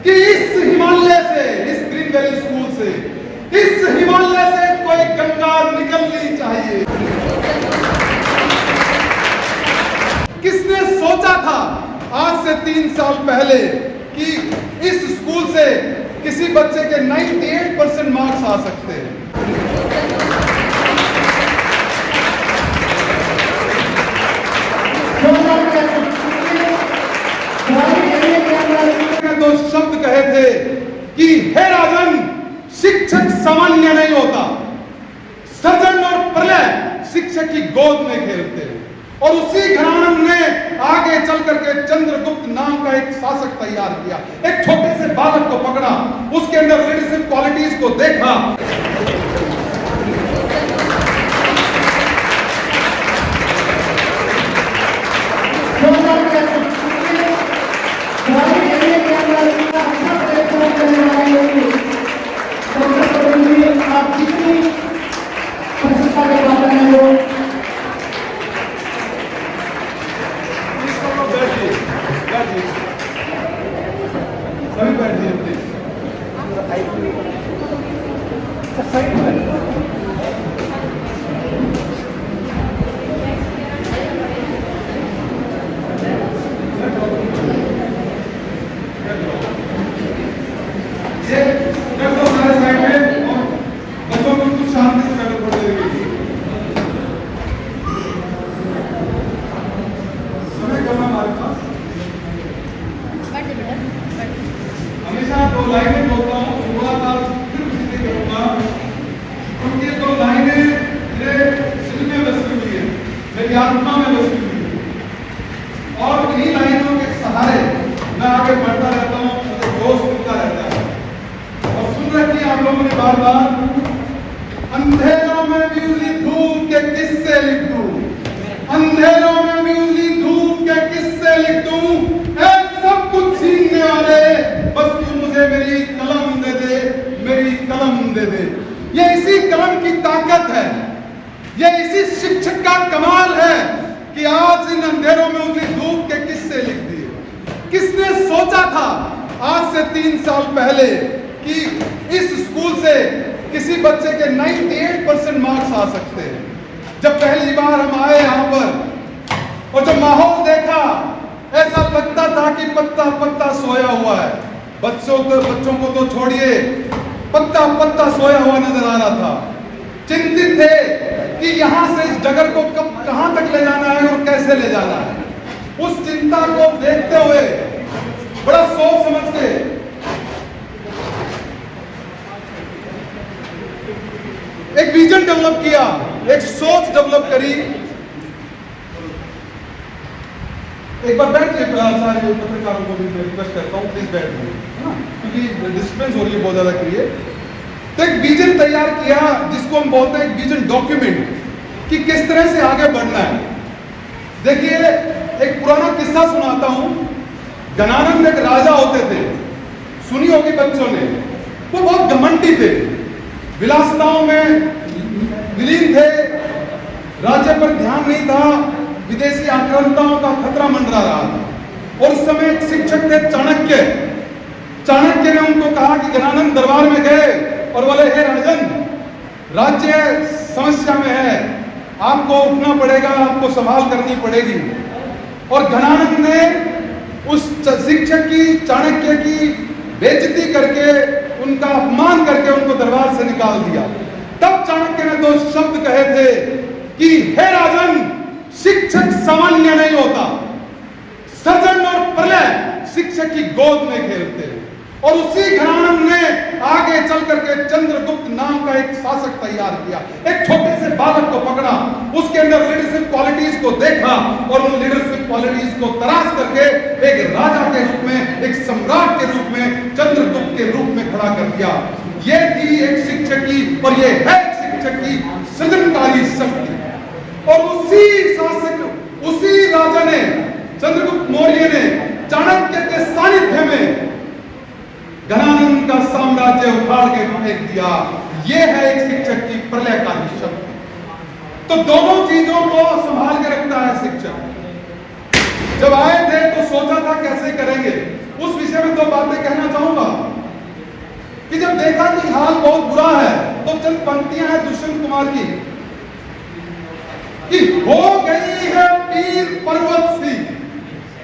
कि इस हिमालय से, इस ग्रीन वैली स्कूल से, इस हिमालय से कोई गंगा निकलनी चाहिए। किसने सोचा था आज से 3 साल पहले कि इस स्कूल से किसी बच्चे के 98% मार्क्स आ सकते हैं? तो शब्द कहे थे कि हे राजन, शिक्षक सामान्य नहीं होता, सृजन और प्रलय शिक्षक की गोद में खेलते हैं। और उसी घराने ने आगे चल करके चंद्रगुप्त नाम का एक शासक तैयार किया। एक छोटे से बालक को पकड़ा, उसके अंदर लीडरशिप क्वालिटीज को देखा। हमेशा 2 लाइनें बोलता हूँ, थोड़ा सा फिर उसी से करूँगा, क्योंकि 2 लाइनें मेरे दिल में बसी हुई है, मेरी आत्मा में बसी हुई है। और इन्हीं लाइनों के सहारे मैं आगे बढ़ता रहता हूँ, मुझे जोश मिलता रहता है। और सुन रखी है आप लोगों ने बार बार, अंधेरों में बिजली धूप के किस्से लिख दूं, अंधेरों में बिजली धूप के किस्से लिख दूं, सब कुछ छीनने वाले, बस तू मुझे मेरी कलम दे दे, मेरी कलम दे दे। ये इसी कलम की ताकत है, ये इसी शिक्षक का कमाल है कि आज इन अंधेरों में उतरी धूप के किस्से लिख दिए। किसने सोचा था आज से 3 साल पहले कि इस स्कूल से किसी बच्चे के 98% मार्क्स आ सकते हैं? जब पहली बार हम आए यहाँ पर और जब माहौल देखा, ऐसा लगता था कि पत्ता पत्ता सोया हुआ है। बच्चों को तो छोड़िए, पत्ता पत्ता सोया हुआ नजर आ रहा था। चिंतित थे कि यहाँ से इस डगर को कहां तक ले जाना है और कैसे ले जाना है। उस चिंता को देखते हुए, बड़ा सोच समझ के एक विजन डेवलप किया, एक सोच डेवलप करी। एक बार बैठ के सारे पत्रकारों को भी रिक्वेस्ट करता हूँ, प्लीज बैठ जाइए, क्योंकि डिस्टर्बेंस हो रही है बहुत ज्यादा क्रिएट। तो एक विजन तैयार किया जिसको हम बोलते हैं एक विजन डॉक्यूमेंट, कि किस तरह से आगे बढ़ना है। देखिए, एक पुराना किस्सा सुनाता हूं। गणानंद एक राजा होते थे, सुनी होगी बच्चों ने। वो बहुत घमंडी थे, विलासिताओं में विलीन थे, राज्य पर ध्यान नहीं था, विदेशी आक्रांताओं का खतरा मंडरा रहा था। और उस समय एक शिक्षक थे चाणक्य। चाणक्य ने उनको कहा कि गणानंद दरबार में गए और बोले, हे राजन, राज्य समस्या में है, आपको उठना पड़ेगा, आपको संभाल करनी पड़ेगी। और गणानंद ने उस शिक्षक की, चाणक्य की बेइज्जती करके, उनका अपमान करके उनको दरबार से निकाल दिया। तब चाणक्य ने 2 शब्द कहे थे कि हे राजन, शिक्षक सामान्य नहीं होता, सृजन और प्रलय शिक्षक की गोद में खेलते हैं। और उसी घराने ने आगे चल करके चंद्रगुप्त नाम का एक शासक तैयार किया। एक छोटे से बालक को पकड़ा, उसके अंदर लीडरशिप क्वालिटीज को देखा और उन लीडरशिप क्वालिटीज को तराश करके एक राजा के रूप में, एक सम्राट के रूप में, चंद्रगुप्त के रूप में खड़ा कर दिया। ये थी एक शिक्षक की, और ये है शिक्षक की सृजनकारी शक्ति। और उसी शासक, उसी राजा ने, चंद्रगुप्त मौर्य ने चाणक्य के सानिध्य में गणानंद का साम्राज्य उखाड़ के फेंक दिया। यह है एक शिक्षक की प्रलयकारी शक्ति। तो दोनों चीजों को संभाल के रखता है शिक्षक। जब आए थे तो सोचा था कैसे करेंगे, उस विषय में 2 बातें कहना चाहूंगा। जब देखा कि हाल बहुत बुरा है तो चंद पंक्तियां हैं दुष्यंत कुमार की कि हो गई है पीर पर्वत सी।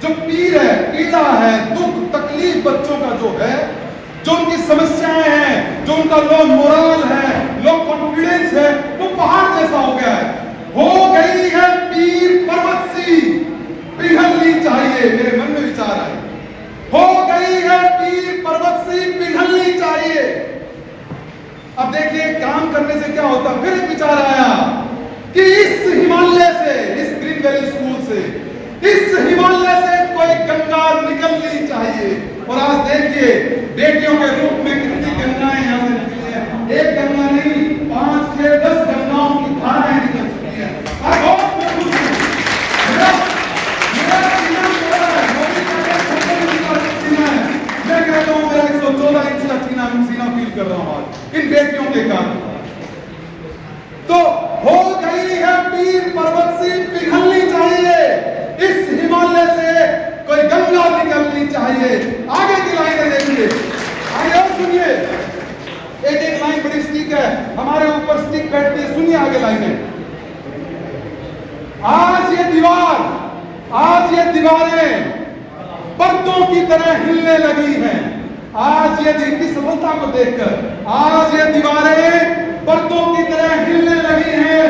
जो पीर है, पीड़ा है, दुख तकलीफ बच्चों का जो है, जो उनकी समस्याएं हैं, जो उनका लो मोरल है, लो कॉन्फिडेंस है, वो पहाड़ जैसा हो गया है। हो गई है पीर पर्वत सी, पिघलनी चाहिए। मेरे मन में विचार आए, हो गई है पीर पर्वत सी, पिघलनी चाहिए। अब देखिए काम करने से क्या होता, फिर एक विचार आया कि इस हिमालय से, इस ग्रीन वैली स्कूल से, इस हिमालय से कोई गंगा निकलनी चाहिए। और आज देखिए बेटियों के रूप में कितनी गंगाएं यहाँ से निकली हैं। एक गंगा नहीं, 5, 6, 10 गंगाओं की धाराएं निकल चुकी हैं। बहुत मैं खुश हूं। मेरा सीना बड़ा है, मोदी का सीना है। मैं कहता हूं मेरा 114 इंच का सीना फील कर रहा हूं आज इन बेटियों के कारण। तो हो गई है पीर पर्वत सी, पिघलनी चाहिए। इस हिमालय से कोई गंगा निकलनी चाहिए। आगे की लाइनें देखिए, आगे और सुनिए। एक एक लाइन बड़ी स्टिक है, हमारे ऊपर स्टिक बैठती है। सुनिए आगे लाइनें। आज ये दीवार, आज ये दीवारें पर्दों की तरह हिलने लगी हैं। आज ये दिन की सफलता को देखकर आज ये दीवारें पर्दों की तरह हिलने लगी हैं।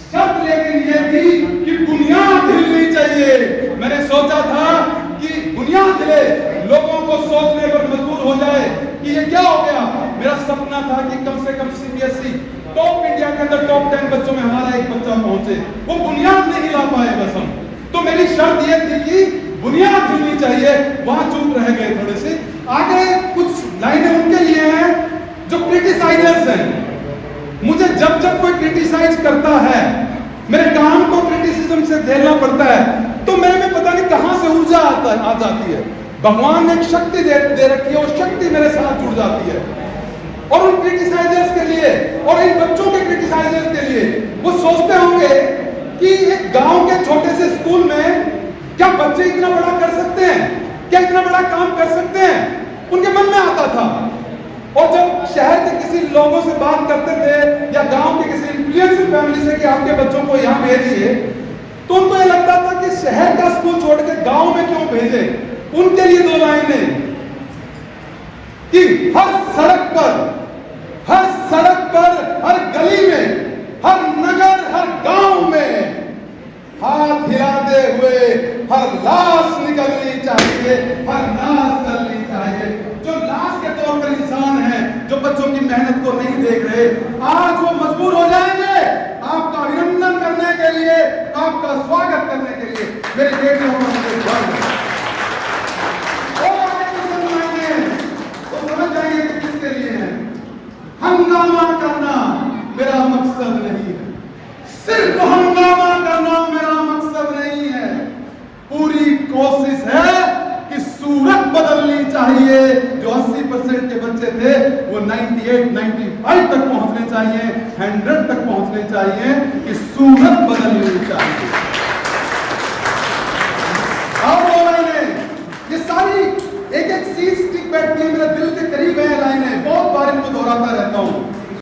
शर्त लेकिन ये थी कि बुनियाद हिलनी चाहिए। मैंने सोचा था कि बुनियाद हिले, लोगों को सोचने पर मजबूर हो जाए कि ये क्या हो गया। मेरा सपना था कि कम से कम सीबीएसई टॉप इंडिया के अंदर टॉप 10 बच्चों में हमारा एक बच्चा पहुंचे। वो बुनियाद नहीं हिला पाए बस हम। तो मेरी शर्त ये थी कि बुनियाद हिलनी चाहिए। वहां चूक रह गए थोड़े से। आगे कुछ लाइनें उनके लिए हैं जो क्रिटिसाइजर्स हैं। मुझे जब जब कोई क्रिटिसाइज करता है, मेरे काम को क्रिटिसिज्म से झेलना पड़ता है, तो मेरे में पता नहीं कहां से ऊर्जा आ जाती है। भगवान ने एक शक्ति दे रखी है, वो शक्ति मेरे साथ जुड़ जाती है। और उन क्रिटिसाइजर्स के लिए और इन बच्चों के क्रिटिसाइजर्स के लिए वो सोचते होंगे कि एक गांव के छोटे से स्कूल में क्या बच्चे इतना बड़ा कर सकते हैं, क्या इतना बड़ा काम कर सकते हैं, उनके मन में आता था। और जब शहर के किसी लोगों से बात करते थे या गांव के किसी इन्फ्लुएंसर फैमिली से कि आपके बच्चों को यहाँ भेजिए, तो उनको ये लगता था कि शहर का स्कूल छोड़कर गांव में क्यों भेजे। उनके लिए 2 लाइनें कि हर सड़क पर, हर गली में, हर नगर, हर गांव में हाथ हिलाते हुए हर लाश निकलनी चाहिए, हर नाश करनी चाहिए। जो लाश के तौर पर इंसान है, जो बच्चों की मेहनत को नहीं देख रहे, आज वो मजबूर हो जाएंगे आपका अभिनंदन करने के लिए, आपका स्वागत करने के लिए। मेरे बेटियों को मुझे गर्व है। तो समझ जाएंगे कि किसके लिए है। हंगामा करना मेरा मकसद नहीं है, सिर्फ हंगामा करना मेरा मकसद नहीं है। पूरी कोशिश है कि सूरत बदलनी चाहिए। जो 80% के बच्चे थे वो 98, 95 तक पहुंचने चाहिए, 100 तक पहुंचने चाहिए कि सूरत बदलनी चाहिए। अब वो लाइनें, ये सारी एक एक चीज स्टिक बैठती है, मेरे दिल के करीब है लाइनें। बहुत बार इनको दोहराता रहता हूं।